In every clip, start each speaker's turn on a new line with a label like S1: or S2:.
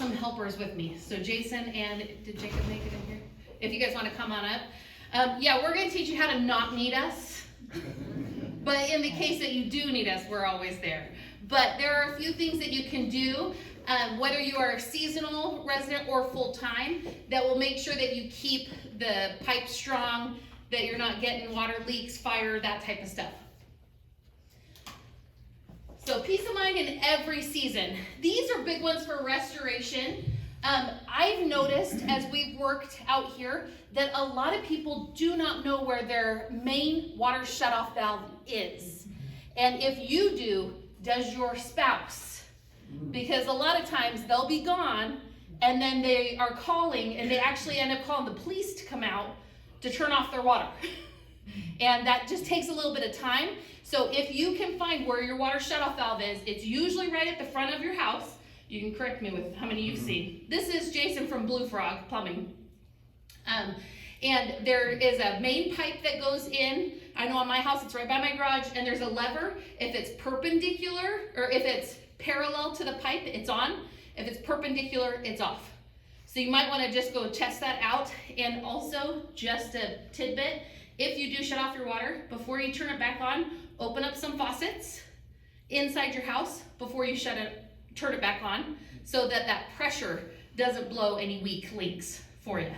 S1: awesome helpers with me. So Jason and, did Jacob make it in here? If you guys want to come on up. Yeah, we're going to teach you how to not need us. But in the case that you do need us, we're always there. But there are a few things that you can do, whether you are a seasonal resident or full-time, that will make sure that you keep the pipe strong, that you're not getting water leaks, fire, that type of stuff. So peace of mind in every season. These are big ones for restoration. I've noticed as we've worked out here that a lot of people do not know where their main water shutoff valve is. And if you do, does your spouse? Because a lot of times they'll be gone and then they are calling and they actually end up calling the police to come out to turn off their water. And that just takes a little bit of time. So if you can find where your water shutoff valve is, it's usually right at the front of your house. You can correct me with how many you've seen. This is Jason from Bluefrog Plumbing. And there is a main pipe that goes in. I know on my house it's right by my garage, and there's a lever. If it's perpendicular, or if it's parallel to the pipe, it's on. If it's perpendicular, it's off. So you might want to just go test that out. And also, just a tidbit, if you do shut off your water, before you turn it back on, open up some faucets inside your house before you turn it back on, so that that pressure doesn't blow any weak links for you.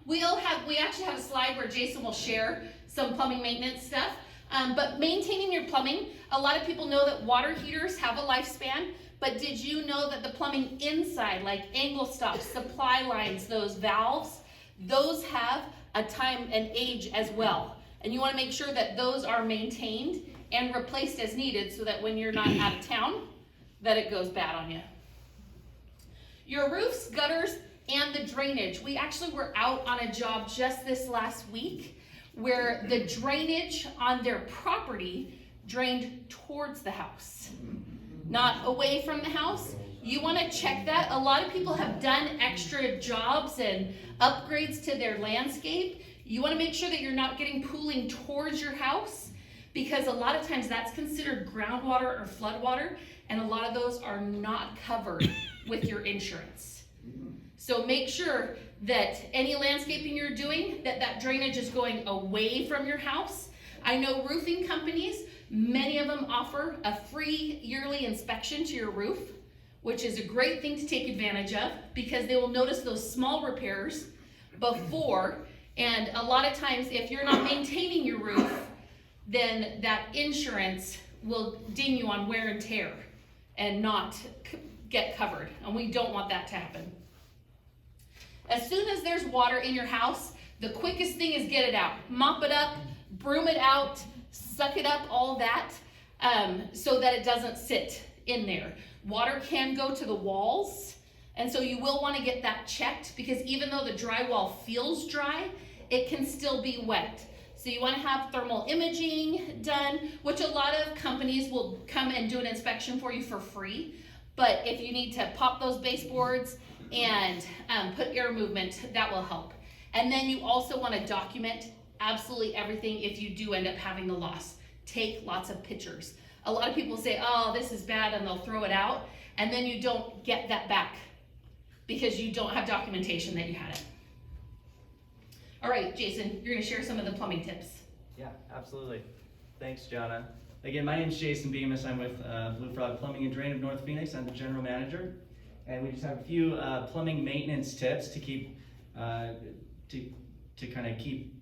S1: We actually have a slide where Jason will share some plumbing maintenance stuff. But maintaining your plumbing, a lot of people know that water heaters have a lifespan, but did you know that the plumbing inside, like angle stops, supply lines, those valves, those have a time and age as well. And you want to make sure that those are maintained and replaced as needed, so that when you're not out of town, that it goes bad on you. Your roofs, gutters, and the drainage. We actually were out on a job just this last week where the drainage on their property drained towards the house, not away from the house. You want to check that. A lot of people have done extra jobs and upgrades to their landscape. You want to make sure that you're not getting pooling towards your house, because a lot of times that's considered groundwater or floodwater, and a lot of those are not covered with your insurance. So make sure that any landscaping you're doing, that drainage is going away from your house. I know roofing companies, many of them offer a free yearly inspection to your roof, which is a great thing to take advantage of, because they will notice those small repairs before. And a lot of times, if you're not maintaining your roof, then that insurance will ding you on wear and tear and not get covered. And we don't want that to happen. As soon as there's water in your house, the quickest thing is get it out. Mop it up, broom it out, suck it up, all that, so that it doesn't sit in there. Water can go to the walls, and so you will want to get that checked, because even though the drywall feels dry, it can still be wet. So you want to have thermal imaging done, which a lot of companies will come and do an inspection for you for free. But if you need to pop those baseboards and put air movement, that will help. And then you also want to document absolutely everything if you do end up having the loss. Take lots of pictures. A lot of people say, oh, this is bad, and they'll throw it out, and then you don't get that back because you don't have documentation that you had it. All right, Jason, you're going to share some of the plumbing tips.
S2: Yeah, absolutely. Thanks, Jonna. Again, my name is Jason Bemis. I'm with Bluefrog Plumbing and Drain of North Phoenix. I'm the general manager. And we just have a few plumbing maintenance tips to keep, to kind of keep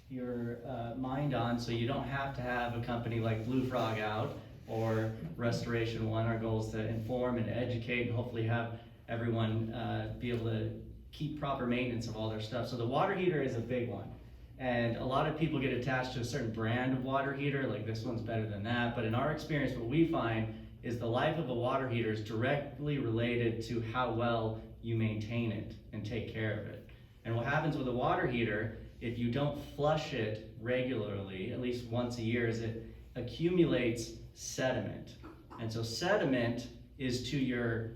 S2: your mind on, so you don't have to have a company like Bluefrog out or Restoration One. Our goal is to inform and educate and hopefully have everyone be able to keep proper maintenance of all their stuff. So the water heater is a big one. And a lot of people get attached to a certain brand of water heater, like this one's better than that. But in our experience, what we find is the life of a water heater is directly related to how well you maintain it and take care of it. And what happens with a water heater, if you don't flush it regularly, at least once a year, is it accumulates sediment. And so sediment is to your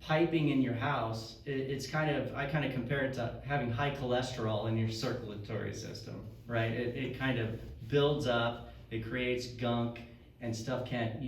S2: piping in your house. It's kind of, I kind of compare it to having high cholesterol in your circulatory system, right? It kind of builds up, it creates gunk, and stuff can't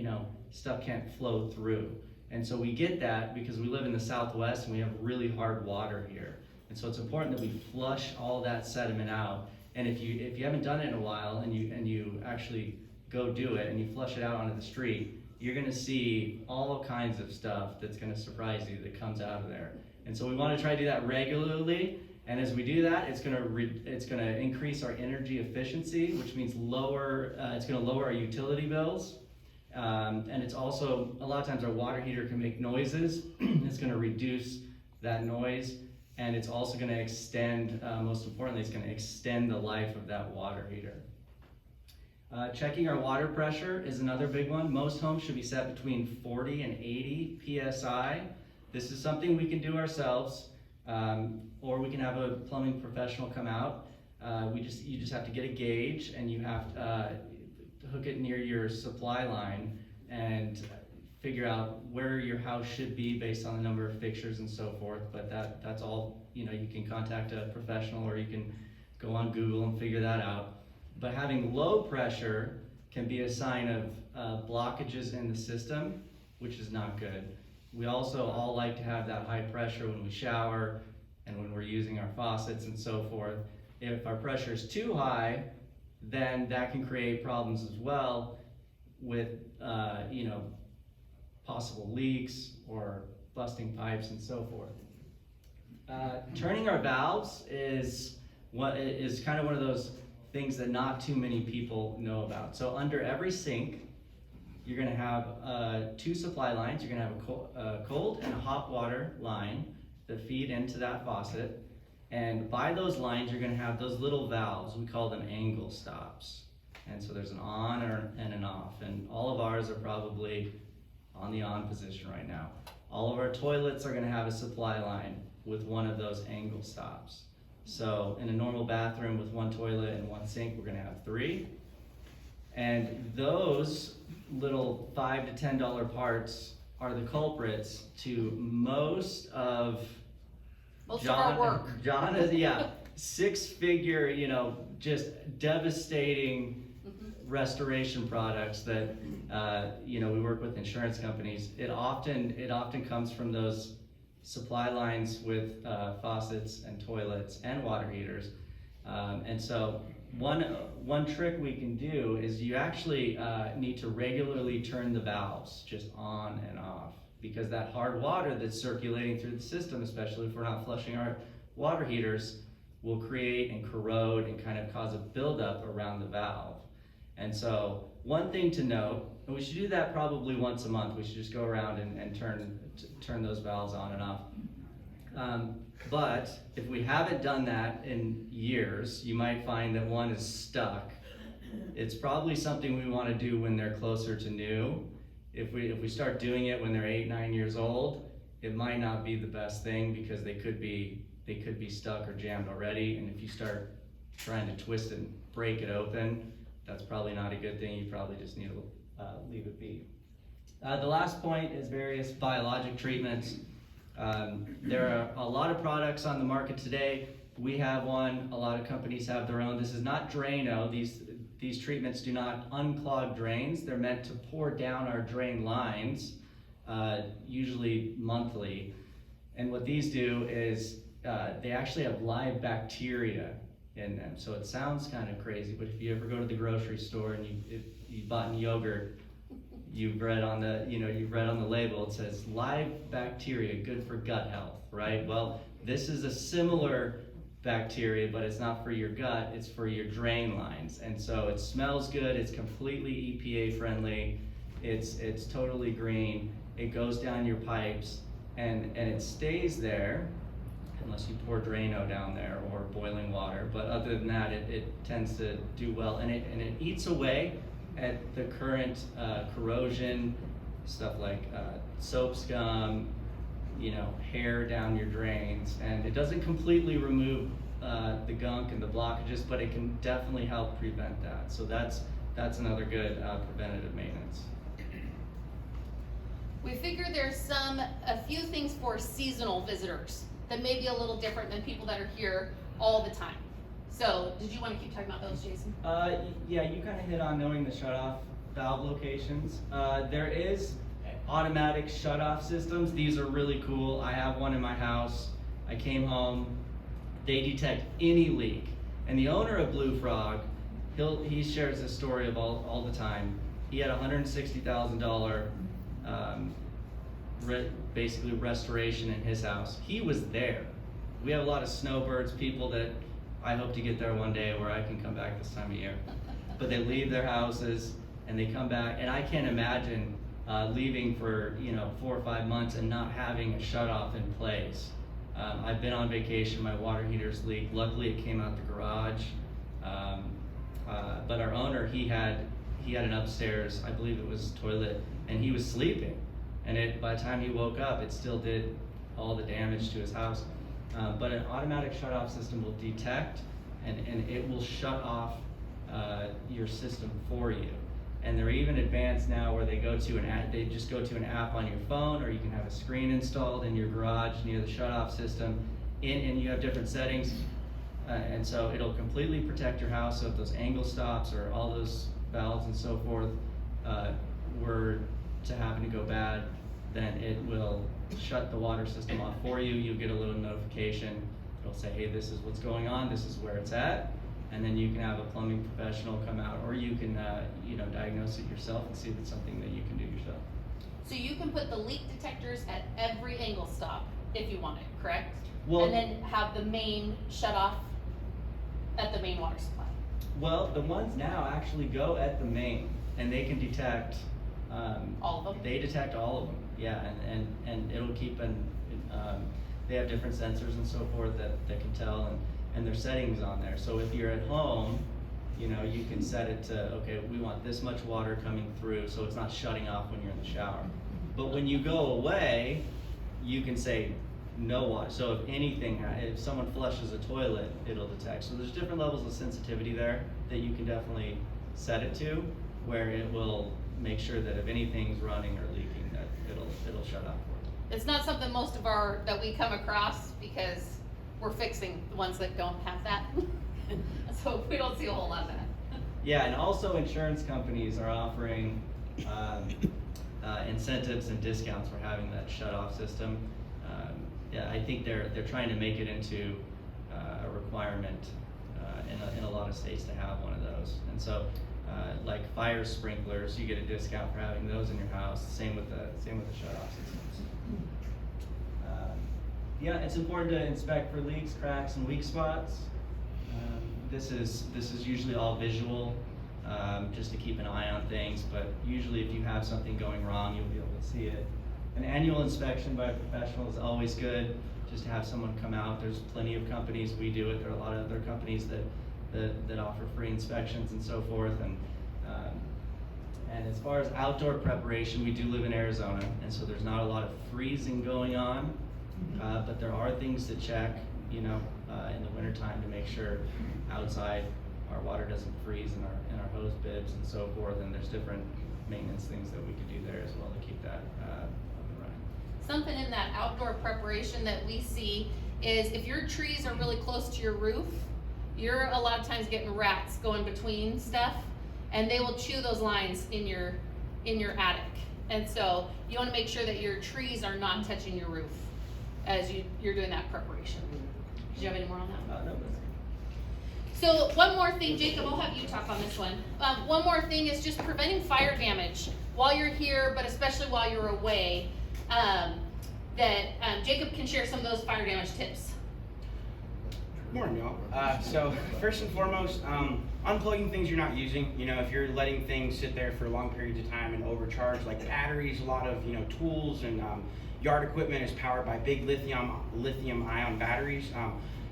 S2: flow through. And so we get that because we live in the Southwest and we have really hard water here. And so it's important that we flush all that sediment out. And if you haven't done it in a while and you actually go do it and you flush it out onto the street, you're gonna see all kinds of stuff that's gonna surprise you that comes out of there. And so we wanna try to do that regularly. And as we do that, it's gonna increase our energy efficiency, which means it's gonna lower our utility bills. And it's also, a lot of times our water heater can make noises. It's gonna reduce that noise. And it's also gonna extend, most importantly, it's gonna extend the life of that water heater. Checking our water pressure is another big one. Most homes should be set between 40 and 80 PSI. This is something we can do ourselves, or we can have a plumbing professional come out. You just have to get a gauge and you have to hook it near your supply line and figure out where your house should be based on the number of fixtures and so forth. But that's all, you can contact a professional or you can go on Google and figure that out. But having low pressure can be a sign of blockages in the system, which is not good. We also all like to have that high pressure when we shower and when we're using our faucets and so forth. If our pressure is too high, then that can create problems as well with possible leaks or busting pipes and so forth. Turning our valves is kind of one of those things that not too many people know about. So under every sink, you're gonna have 2 supply lines. You're gonna have a cold and a hot water line that feed into that faucet. And by those lines, you're gonna have those little valves. We call them angle stops. And so there's an on and an off. And all of ours are probably on the on position right now. All of our toilets are gonna have a supply line with one of those angle stops. So in a normal bathroom with 1 toilet and 1 sink, we're gonna have 3. And those little $5 to $10 parts are the culprits to most of
S1: our work.
S2: John is, 6-figure, just devastating restoration products that, we work with insurance companies. It often comes from those supply lines with faucets and toilets and water heaters. And so one trick we can do is you actually need to regularly turn the valves just on and off, because that hard water that's circulating through the system, especially if we're not flushing our water heaters, will create and corrode and kind of cause a buildup around the valve. And so one thing to note, and we should do that probably once a month, we should just go around and turn those valves on and off. But if we haven't done that in years, you might find that one is stuck. It's probably something we want to do when they're closer to new. If we start doing it when they're 8, 9 years old, it might not be the best thing because they could be stuck or jammed already. And if you start trying to twist it and break it open, that's probably not a good thing. You probably just need to leave it be. The last point is various biologic treatments. There are a lot of products on the market today. We have one, a lot of companies have their own. This is not Drano. These treatments do not unclog drains. They're meant to pour down our drain lines, usually monthly. And what these do is they actually have live bacteria in them. So it sounds kind of crazy, but if you ever go to the grocery store and you bought yogurt, you've read on the label, it says live bacteria, good for gut health, right? Well, this is a similar bacteria, but it's not for your gut, it's for your drain lines. And so it smells good, it's completely EPA friendly, it's totally green, it goes down your pipes, and it stays there, unless you pour Drano down there or boiling water. But other than that, it tends to do well, and it eats away at the current corrosion, stuff like soap scum, hair down your drains, and it doesn't completely remove the gunk and the blockages, but it can definitely help prevent that. So that's another good preventative maintenance.
S1: We figure there's a few things for seasonal visitors that may be a little different than people that are here all the time. So, did you want to keep talking about those, Jason?
S2: Yeah, you kind of hit on knowing the shutoff valve locations. There is automatic shut-off systems, these are really cool. I have one in my house. I came home, they detect any leak. And the owner of Bluefrog, he shares this story of all the time. He had $160,000 basically restoration in his house. He was there. We have a lot of snowbirds, people that I hope to get there one day where I can come back this time of year. But they leave their houses and they come back, and I can't imagine leaving for 4 or 5 months and not having a shut-off in place. I've been on vacation, my water heaters leaked. Luckily it came out the garage. But our owner, he had an upstairs, I believe it was toilet, and he was sleeping. And by the time he woke up, it still did all the damage to his house. But an automatic shut-off system will detect and it will shut off your system for you. And they're even advanced now where they just go to an app on your phone, or you can have a screen installed in your garage near the shut-off system, and you have different settings. And so it'll completely protect your house. So if those angle stops or all those valves and so forth were to happen to go bad, then it will shut the water system off for you. You'll get a little notification. It'll say, hey, this is what's going on, this is where it's at. And then you can have a plumbing professional come out, or you can diagnose it yourself and see if it's something that you can do yourself.
S1: So you can put the leak detectors at every angle stop if you want it, correct?
S2: Well,
S1: and then have the main shut off at the main water supply.
S2: Well, the ones now actually go at the main, and they can detect
S1: all of them?
S2: They detect all of them, yeah, and it'll keep they have different sensors and so forth that can tell, and there's settings on there. So if you're at home, you can set it to, okay, we want this much water coming through, so it's not shutting off when you're in the shower. But when you go away, you can say no water. So if someone flushes a toilet, it'll detect. So there's different levels of sensitivity there that you can definitely set it to, where it will make sure that if anything's running or leaking, that it'll shut off for you.
S1: It's not something that we come across, because we're fixing the ones that don't have that. So we don't see a whole lot of that.
S2: Yeah, and also insurance companies are offering incentives and discounts for having that shut-off system. Yeah, I think they're trying to make it into a requirement in a lot of states to have one of those. And so, like fire sprinklers, you get a discount for having those in your house. Same with the shut-off systems. Yeah, it's important to inspect for leaks, cracks, and weak spots. This is usually all visual, just to keep an eye on things. But usually, if you have something going wrong, you'll be able to see it. An annual inspection by a professional is always good, just to have someone come out. There's plenty of companies, we do it. There are a lot of other companies that offer free inspections and so forth. And as far as outdoor preparation, we do live in Arizona, and so there's not a lot of freezing going on. But there are things to check, in the wintertime to make sure outside our water doesn't freeze in our hose bibs and so forth. And there's different maintenance things that we could do there as well to keep that up and running.
S1: Something in that outdoor preparation that we see is if your trees are really close to your roof, you're a lot of times getting rats going between stuff, and they will chew those lines in your attic. And so you want to make sure that your trees are not touching your roof as you're doing that preparation. Did you have any more on that?
S2: No.
S1: So one more thing, Jacob, I'll have you talk on this one. One more thing is just preventing fire damage while you're here, but especially while you're away. Jacob can share some of those fire damage tips.
S3: Morning, y'all. So first and foremost, unplugging things you're not using. If you're letting things sit there for long periods of time and overcharge, like batteries, a lot of tools and yard equipment is powered by big lithium-ion batteries,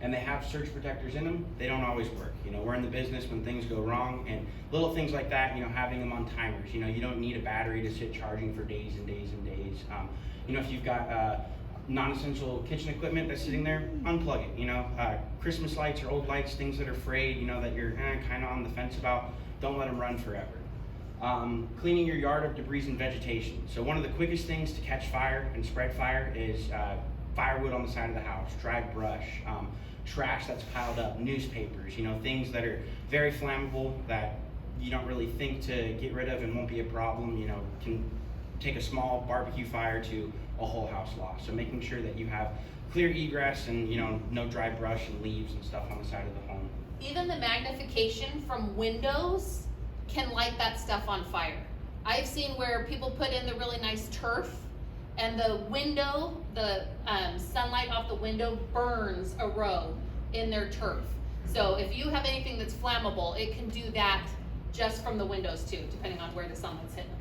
S3: and they have surge protectors in them. They don't always work. We're in the business when things go wrong, and little things like that. Having them on timers. You don't need a battery to sit charging for days and days and days. If you've got non-essential kitchen equipment that's sitting there, unplug it. Christmas lights or old lights, things that are frayed, that you're kind of on the fence about, don't let them run forever. Cleaning your yard of debris and vegetation. So one of the quickest things to catch fire and spread fire is firewood on the side of the house, dry brush, trash that's piled up, newspapers, things that are very flammable that you don't really think to get rid of and won't be a problem, can take a small barbecue fire to a whole house loss. So making sure that you have clear egress and, you know, no dry brush and leaves and stuff on the side of the home.
S1: Even the magnification from windows can light that stuff on fire. I've seen where people put in the really nice turf and the window, the sunlight off the window burns a row in their turf. So if you have anything that's flammable, it can do that just from the windows too, depending on where the sunlight's hitting them.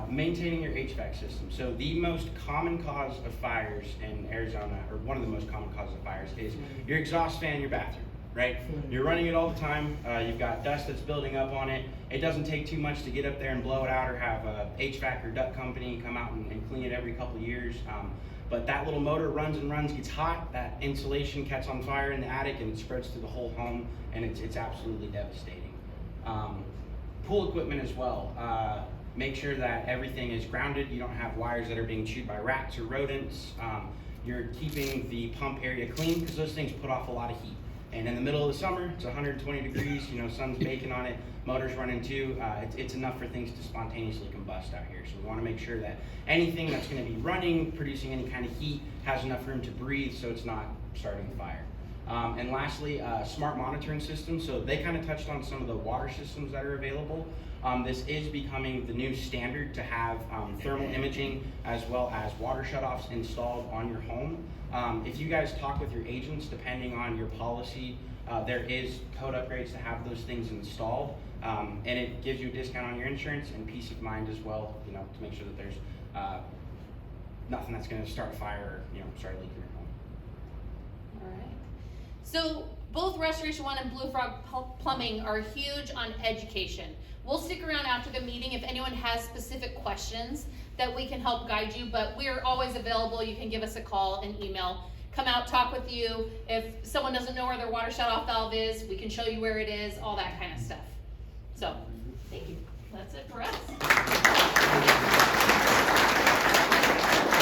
S3: Maintaining your HVAC system. So the most common cause of fires in Arizona, or one of the most common causes of fires, is your exhaust fan in your bathroom, right? You're running it all the time. You've got dust that's building up on it. It doesn't take too much to get up there and blow it out, or have a HVAC or duct company come out and clean it every couple of years. But that little motor runs and runs, gets hot, that insulation catches on fire in the attic, and it spreads to the whole home, and it's absolutely devastating. Pool equipment as well. Make sure that everything is grounded. You don't have wires that are being chewed by rats or rodents. You're keeping the pump area clean, because those things put off a lot of heat. And in the middle of the summer, it's 120 degrees, you know, sun's baking on it, motor's running too. It's enough for things to spontaneously combust out here. So we want to make sure that anything that's going to be running, producing any kind of heat, has enough room to breathe so it's not starting a fire. And lastly, smart monitoring systems. So they kind of touched on some of the water systems that are available. This is becoming the new standard to have thermal imaging as well as water shutoffs installed on your home. If you guys talk with your agents, depending on your policy, there is code upgrades to have those things installed, and it gives you a discount on your insurance and peace of mind as well, you know, to make sure that there's nothing that's going to start a fire or, you know, start a leak in your home.
S1: All right. So both Restoration One and Bluefrog Plumbing are huge on education. We'll stick around after the meeting if anyone has specific questions that we can help guide you, but we're always available. You can give us a call and email. Come out, talk with you. If someone doesn't know where their water shutoff valve is, we can show you where it is, all that kind of stuff. So, thank you. That's it for us.